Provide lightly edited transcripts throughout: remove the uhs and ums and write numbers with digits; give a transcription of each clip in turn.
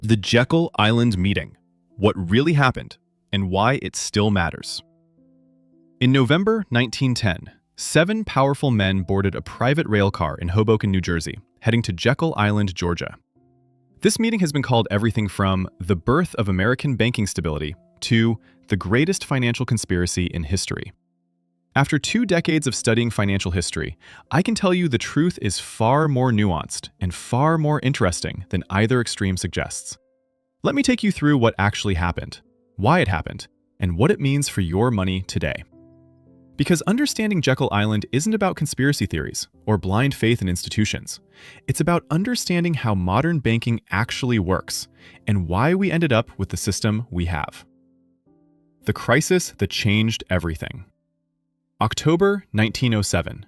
The Jekyll Island Meeting, what really happened, and why it still matters. In November 1910, 7 powerful men boarded a private rail car in Hoboken, New Jersey, heading to Jekyll Island, Georgia. This meeting has been called everything from the birth of American banking stability to the greatest financial conspiracy in history. After 2 decades of studying financial history, I can tell you the truth is far more nuanced and far more interesting than either extreme suggests. Let me take you through what actually happened, why it happened, and what it means for your money today. Because understanding Jekyll Island isn't about conspiracy theories or blind faith in institutions. It's about understanding how modern banking actually works and why we ended up with the system we have. The crisis that changed everything. October 1907.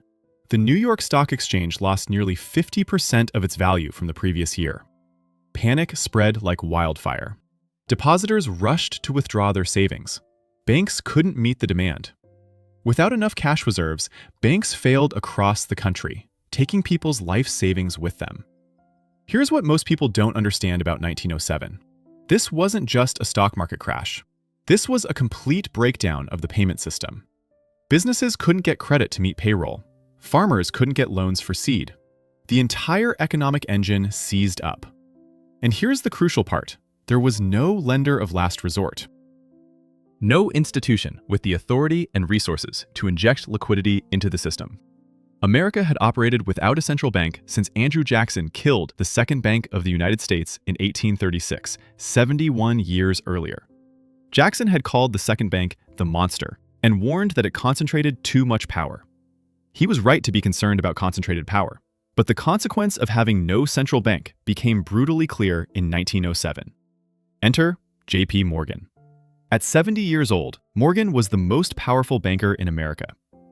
The New York Stock Exchange lost nearly 50% of its value from the previous year. Panic spread like wildfire. Depositors rushed to withdraw their savings. Banks couldn't meet the demand. Without enough cash reserves, banks failed across the country, taking people's life savings with them. Here's what most people don't understand about 1907. This wasn't just a stock market crash. This was a complete breakdown of the payment system. Businesses couldn't get credit to meet payroll. Farmers couldn't get loans for seed. The entire economic engine seized up. And here's the crucial part. There was no lender of last resort. No institution with the authority and resources to inject liquidity into the system. America had operated without a central bank since Andrew Jackson killed the Second Bank of the United States in 1836, 71 years earlier. Jackson had called the Second Bank the monster and warned that it concentrated too much power. He was right to be concerned about concentrated power, but the consequence of having no central bank became brutally clear in 1907. Enter J.P. Morgan. At 70 years old, Morgan was the most powerful banker in America.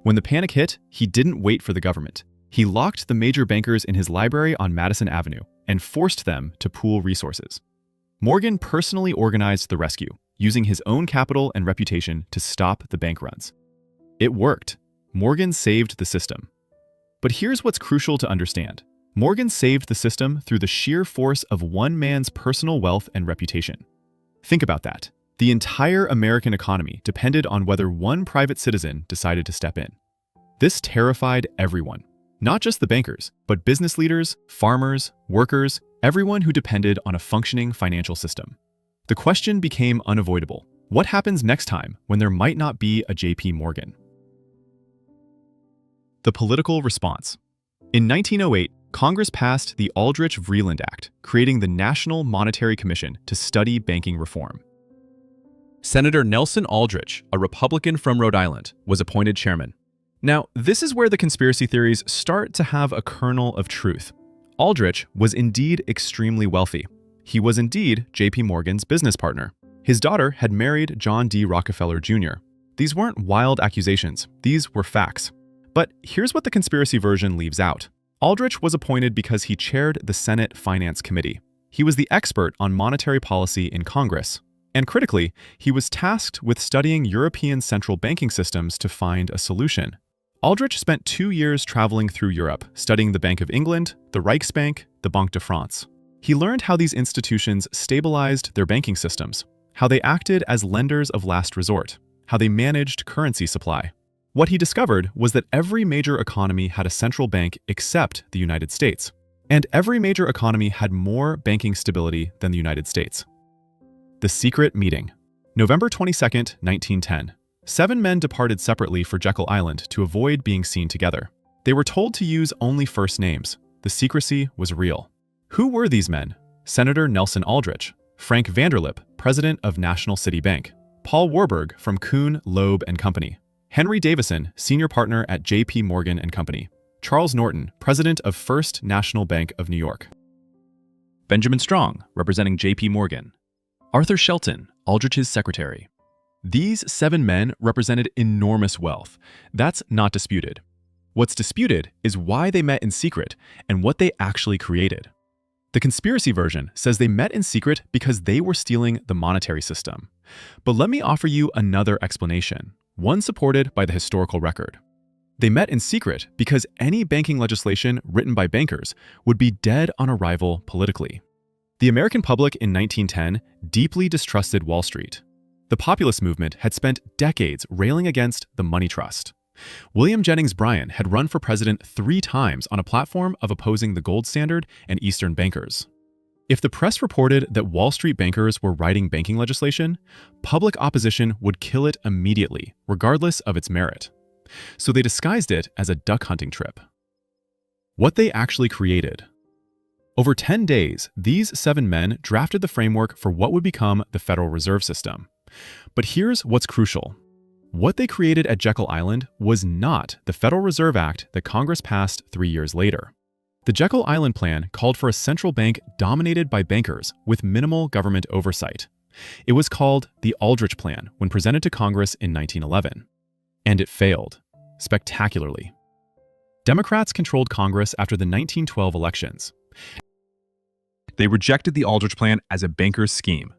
When the panic hit, he didn't wait for the government. He locked the major bankers in his library on Madison Avenue and forced them to pool resources. Morgan personally organized the rescue, using his own capital and reputation to stop the bank runs. It worked. Morgan saved the system. But here's what's crucial to understand. Morgan saved the system through the sheer force of one man's personal wealth and reputation. Think about that. The entire American economy depended on whether one private citizen decided to step in. This terrified everyone, not just the bankers, but business leaders, farmers, workers, everyone who depended on a functioning financial system. The question became unavoidable. What happens next time when there might not be a J.P. Morgan? The political response. In 1908, Congress passed the Aldrich-Vreeland Act, creating the National Monetary Commission to study banking reform. Senator Nelson Aldrich, a Republican from Rhode Island, was appointed chairman. Now, this is where the conspiracy theories start to have a kernel of truth. Aldrich was indeed extremely wealthy. He was indeed J.P. Morgan's business partner. His daughter had married John D. Rockefeller Jr. These weren't wild accusations. These were facts. But here's what the conspiracy version leaves out. Aldrich was appointed because he chaired the Senate Finance Committee. He was the expert on monetary policy in Congress. And critically, he was tasked with studying European central banking systems to find a solution. Aldrich spent 2 years traveling through Europe, studying the Bank of England, the Reichsbank, the Banque de France. He learned how these institutions stabilized their banking systems, how they acted as lenders of last resort, how they managed currency supply. What he discovered was that every major economy had a central bank except the United States, and every major economy had more banking stability than the United States. The secret meeting. November 22, 1910. 7 men departed separately for Jekyll Island to avoid being seen together. They were told to use only first names. The secrecy was real. Who were these men? Senator Nelson Aldrich, Frank Vanderlip, president of National City Bank, Paul Warburg from Kuhn, Loeb and Company, Henry Davison, senior partner at J.P. Morgan and Company, Charles Norton, president of First National Bank of New York, Benjamin Strong, representing J.P. Morgan, Arthur Shelton, Aldrich's secretary. These 7 men represented enormous wealth. That's not disputed. What's disputed is why they met in secret and what they actually created. The conspiracy version says they met in secret because they were stealing the monetary system. But let me offer you another explanation, one supported by the historical record. They met in secret because any banking legislation written by bankers would be dead on arrival politically. The American public in 1910 deeply distrusted Wall Street. The populist movement had spent decades railing against the money trust. William Jennings Bryan had run for president 3 times on a platform of opposing the gold standard and Eastern bankers. If the press reported that Wall Street bankers were writing banking legislation, public opposition would kill it immediately, regardless of its merit. So they disguised it as a duck hunting trip. What they actually created. Over 10 days, these 7 men drafted the framework for what would become the Federal Reserve System. But here's what's crucial. What they created at Jekyll Island was not the Federal Reserve Act that Congress passed 3 years later. The Jekyll Island Plan called for a central bank dominated by bankers with minimal government oversight. It was called the Aldrich Plan when presented to Congress in 1911. And it failed, spectacularly. Democrats controlled Congress after the 1912 elections. They rejected the Aldrich Plan as a banker's scheme.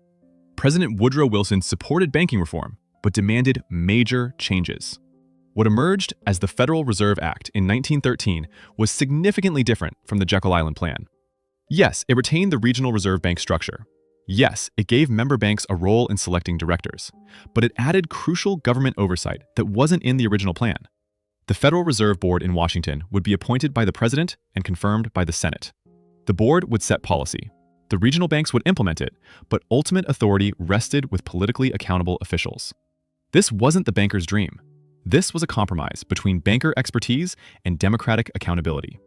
President Woodrow Wilson supported banking reform, but demanded major changes. What emerged as the Federal Reserve Act in 1913 was significantly different from the Jekyll Island Plan. Yes, it retained the regional reserve bank structure. Yes, it gave member banks a role in selecting directors, but it added crucial government oversight that wasn't in the original plan. The Federal Reserve Board in Washington would be appointed by the President and confirmed by the Senate. The board would set policy. The regional banks would implement it, but ultimate authority rested with politically accountable officials. This wasn't the banker's dream. This was a compromise between banker expertise and democratic accountability.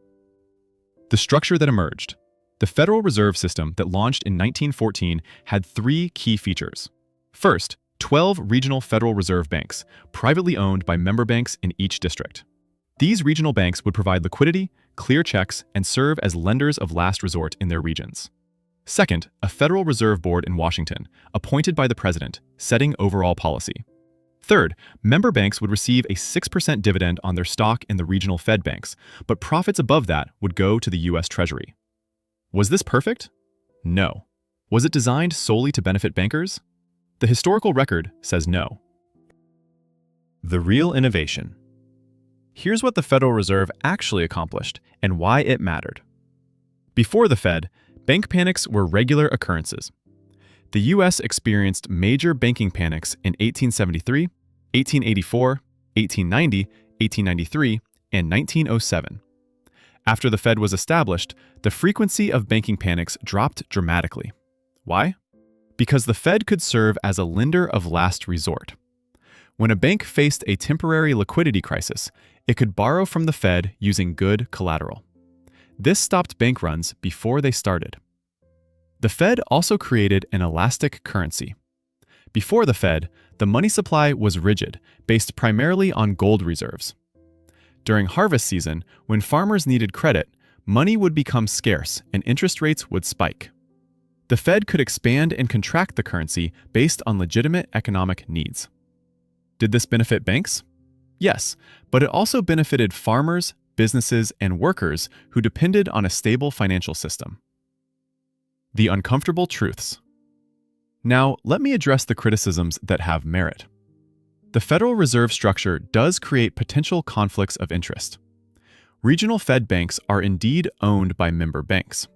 The structure that emerged. The Federal Reserve System that launched in 1914 had 3 key features. First, 12 regional Federal Reserve banks, privately owned by member banks in each district. These regional banks would provide liquidity, clear checks, and serve as lenders of last resort in their regions. Second, a Federal Reserve Board in Washington, appointed by the President, setting overall policy. Third, member banks would receive a 6% dividend on their stock in the regional Fed banks, but profits above that would go to the U.S. Treasury. Was this perfect? No. Was it designed solely to benefit bankers? The historical record says no. The real innovation. Here's what the Federal Reserve actually accomplished and why it mattered. Before the Fed, bank panics were regular occurrences. The U.S. experienced major banking panics in 1873, 1884, 1890, 1893, and 1907. After the Fed was established, the frequency of banking panics dropped dramatically. Why? Because the Fed could serve as a lender of last resort. When a bank faced a temporary liquidity crisis, it could borrow from the Fed using good collateral. This stopped bank runs before they started. The Fed also created an elastic currency. Before the Fed, the money supply was rigid, based primarily on gold reserves. During harvest season, when farmers needed credit, money would become scarce and interest rates would spike. The Fed could expand and contract the currency based on legitimate economic needs. Did this benefit banks? Yes, but it also benefited farmers, businesses, and workers who depended on a stable financial system. The uncomfortable truths. Now, let me address the criticisms that have merit. The Federal Reserve structure does create potential conflicts of interest. Regional Fed banks are indeed owned by member banks.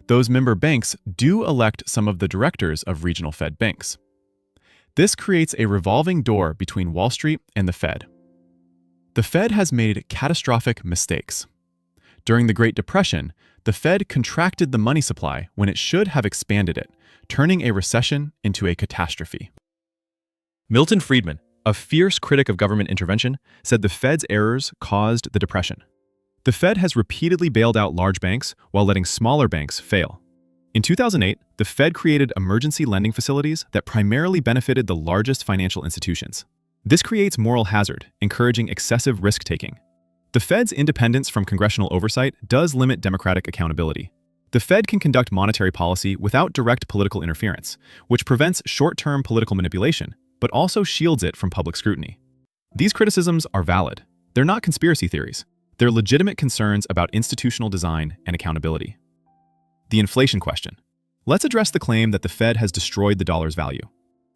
Those member banks do elect some of the directors of regional Fed banks. This creates a revolving door between Wall Street and the Fed. The Fed has made catastrophic mistakes. During the Great Depression, the Fed contracted the money supply when it should have expanded it, turning a recession into a catastrophe. Milton Friedman, a fierce critic of government intervention, said the Fed's errors caused the Depression. The Fed has repeatedly bailed out large banks while letting smaller banks fail. In 2008, the Fed created emergency lending facilities that primarily benefited the largest financial institutions. This creates moral hazard, encouraging excessive risk-taking. The Fed's independence from congressional oversight does limit democratic accountability. The Fed can conduct monetary policy without direct political interference, which prevents short-term political manipulation, but also shields it from public scrutiny. These criticisms are valid. They're not conspiracy theories. They're legitimate concerns about institutional design and accountability. The inflation question. Let's address the claim that the Fed has destroyed the dollar's value.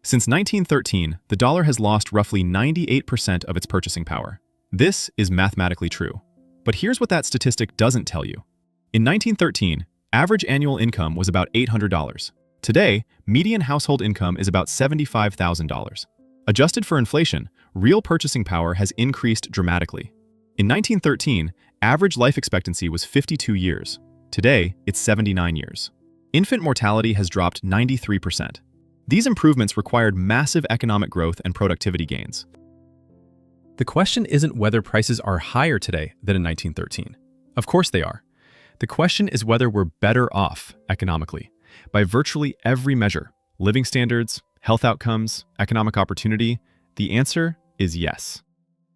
Since 1913, the dollar has lost roughly 98% of its purchasing power. This is mathematically true. But here's what that statistic doesn't tell you. In 1913, Average annual income was about $800. Today, median household income is about $75,000. Adjusted for inflation, real purchasing power has increased dramatically. In 1913, average life expectancy was 52 years. Today, it's 79 years. Infant mortality has dropped 93%. These improvements required massive economic growth and productivity gains. The question isn't whether prices are higher today than in 1913. Of course they are. The question is whether we're better off economically by virtually every measure: living standards, health outcomes, economic opportunity. The answer is yes.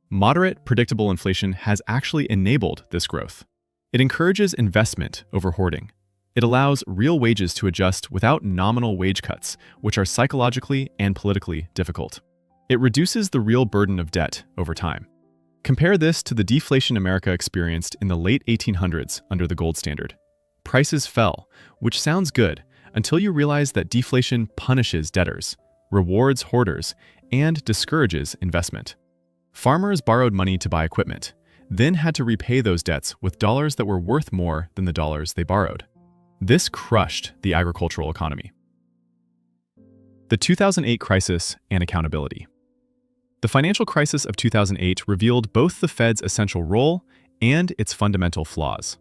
Moderate, predictable inflation has actually enabled this growth. It encourages investment over hoarding. It allows real wages to adjust without nominal wage cuts, which are psychologically and politically difficult. It reduces the real burden of debt over time. Compare this to the deflation America experienced in the late 1800s under the gold standard. Prices fell, which sounds good until you realize that deflation punishes debtors, rewards hoarders, and discourages investment. Farmers borrowed money to buy equipment, then had to repay those debts with dollars that were worth more than the dollars they borrowed. This crushed the agricultural economy. The 2008 crisis and accountability. The financial crisis of 2008 revealed both the Fed's essential role and its fundamental flaws.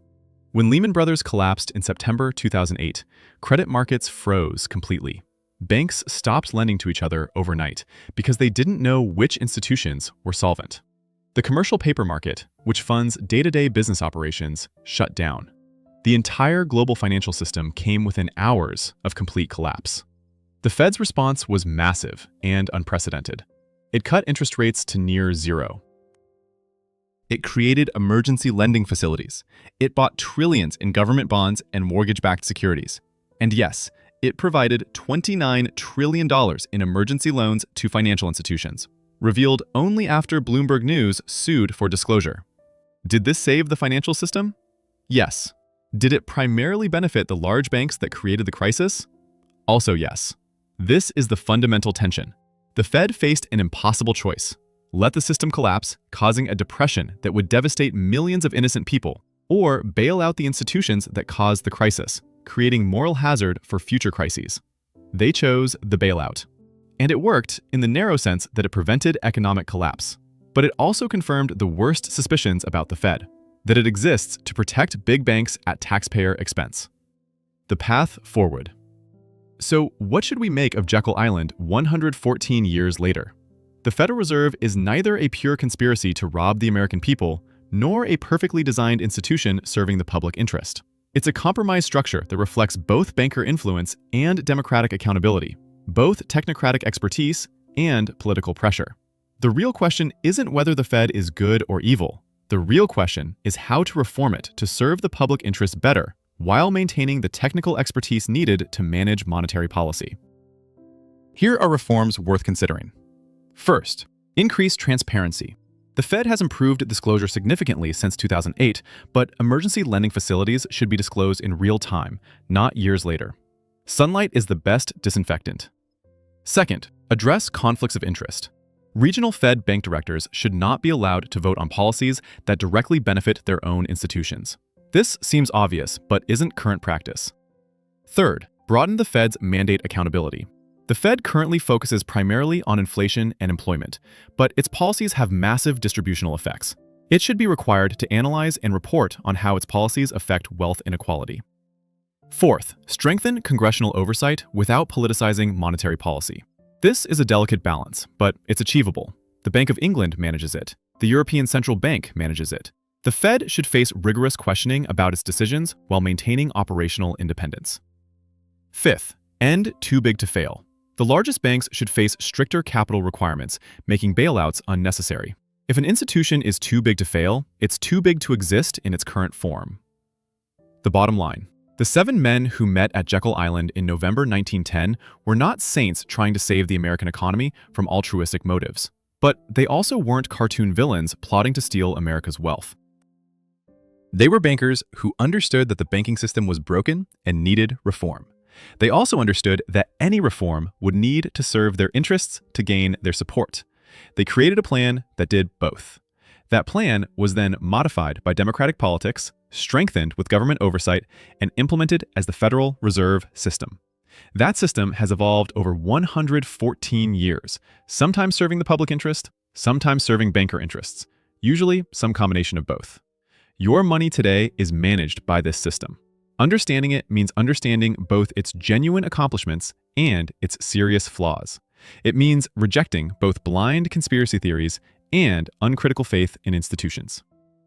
When Lehman Brothers collapsed in September 2008, credit markets froze completely. Banks stopped lending to each other overnight because they didn't know which institutions were solvent. The commercial paper market, which funds day-to-day business operations, shut down. The entire global financial system came within hours of complete collapse. The Fed's response was massive and unprecedented. It cut interest rates to near zero. It created emergency lending facilities. It bought trillions in government bonds and mortgage-backed securities. And yes, it provided $29 trillion in emergency loans to financial institutions, revealed only after Bloomberg News sued for disclosure. Did this save the financial system? Yes. Did it primarily benefit the large banks that created the crisis? Also yes. This is the fundamental tension. The Fed faced an impossible choice: let the system collapse, causing a depression that would devastate millions of innocent people, or bail out the institutions that caused the crisis, creating moral hazard for future crises. They chose the bailout. And it worked in the narrow sense that it prevented economic collapse. But it also confirmed the worst suspicions about the Fed: that it exists to protect big banks at taxpayer expense. The path forward. So what should we make of Jekyll Island 114 years later? The Federal Reserve is neither a pure conspiracy to rob the American people, nor a perfectly designed institution serving the public interest. It's a compromised structure that reflects both banker influence and democratic accountability, both technocratic expertise and political pressure. The real question isn't whether the Fed is good or evil. The real question is how to reform it to serve the public interest better, while maintaining the technical expertise needed to manage monetary policy. Here are reforms worth considering. First, increase transparency. The Fed has improved disclosure significantly since 2008, but emergency lending facilities should be disclosed in real time, not years later. Sunlight is the best disinfectant. Second, address conflicts of interest. Regional Fed bank directors should not be allowed to vote on policies that directly benefit their own institutions. This seems obvious, but isn't current practice. Third, broaden the Fed's mandate accountability. The Fed currently focuses primarily on inflation and employment, but its policies have massive distributional effects. It should be required to analyze and report on how its policies affect wealth inequality. Fourth, strengthen congressional oversight without politicizing monetary policy. This is a delicate balance, but it's achievable. The Bank of England manages it. The European Central Bank manages it. The Fed should face rigorous questioning about its decisions while maintaining operational independence. Fifth, end too big to fail. The largest banks should face stricter capital requirements, making bailouts unnecessary. If an institution is too big to fail, it's too big to exist in its current form. The bottom line. The 7 men who met at Jekyll Island in November 1910 were not saints trying to save the American economy from altruistic motives. But they also weren't cartoon villains plotting to steal America's wealth. They were bankers who understood that the banking system was broken and needed reform. They also understood that any reform would need to serve their interests to gain their support. They created a plan that did both. That plan was then modified by democratic politics, strengthened with government oversight, and implemented as the Federal Reserve System. That system has evolved over 114 years, sometimes serving the public interest, sometimes serving banker interests, usually some combination of both. Your money today is managed by this system. Understanding it means understanding both its genuine accomplishments and its serious flaws. It means rejecting both blind conspiracy theories and uncritical faith in institutions.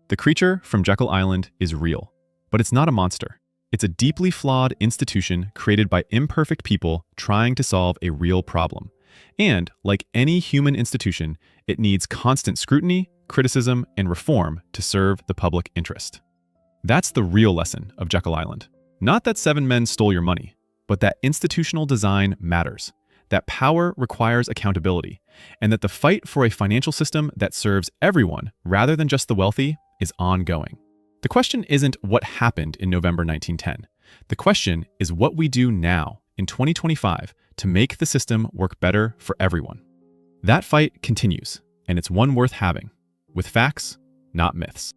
The creature from Jekyll Island is real, but it's not a monster. It's a deeply flawed institution created by imperfect people trying to solve a real problem. And, like any human institution, it needs constant scrutiny, criticism, and reform to serve the public interest. That's the real lesson of Jekyll Island. Not that 7 men stole your money, but that institutional design matters, that power requires accountability, and that the fight for a financial system that serves everyone rather than just the wealthy is ongoing. The question isn't what happened in November 1910. The question is what we do now, in 2025, to make the system work better for everyone. That fight continues, and it's one worth having, with facts, not myths.